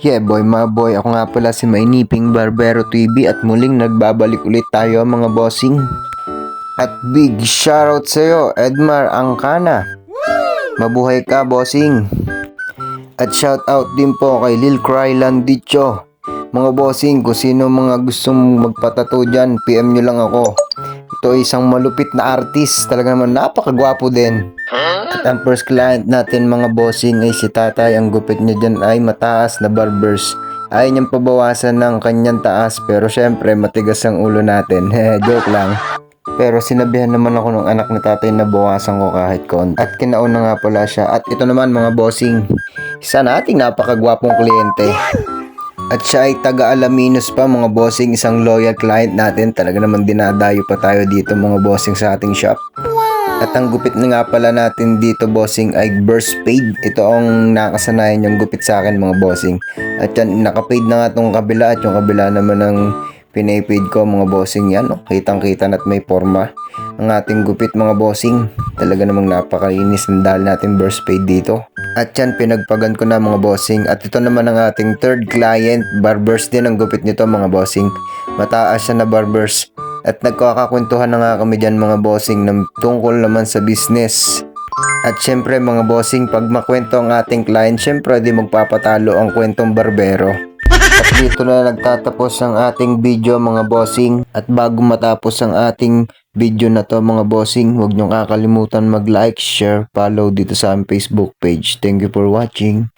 Yeah boy, mga boy, ako nga pala si Mainiping Barbero TV at muling nagbabalik ulit tayo mga bossing. At big shoutout sa'yo, Edmar Angkana. Mabuhay ka bossing. At shoutout din po kay Lil Crylan Dicho. Mga bossing, kung sino mga gustong magpatato dyan, PM nyo lang ako. Ito ay isang malupit na artist, talaga naman napakagwapo din. At ang first client natin mga bossing ay si tatay. Ang gupit niya dyan ay mataas na barbers. Ayaw niyang pabawasan ng kanyang taas, pero syempre matigas ang ulo natin. Joke lang. Pero sinabihan naman ako ng anak ni tatay na bawasan ko kahit konti. At kinauna nga pala siya. At ito naman mga bossing, isa nating napakagwapong kliyente. At siya ay taga Alaminos pa mga bossing, isang loyal client natin. Talaga naman dinadayo pa tayo dito mga bossing sa ating shop. At ang gupit na nga pala natin dito bossing ay burst fade. Ito ang nakasanayan yung gupit sa akin mga bossing. At yan, naka-fade na nga itong kabila at yung kabila naman ng pinay-fade ko mga bossing. Yan, no? Kitang-kita na't may forma ang ating gupit mga bossing. Talaga namang napakalinis ng dahil natin burst fade dito. At yan, pinagpagan ko na mga bossing. At ito naman ang ating third client. Barbers din ang gupit nito mga bossing. Mataas siya na barbers. At nagkakakwentuhan na nga kami dyan mga bossing ng tungkol naman sa business. At syempre mga bossing, pag makwento ang ating client, syempre di magpapatalo ang kwentong barbero. At dito na nagtatapos ang ating video mga bossing. At bago matapos ang ating video na to mga bossing, huwag niyong kakalimutan mag-like, share, follow dito sa aming Facebook page. Thank you for watching.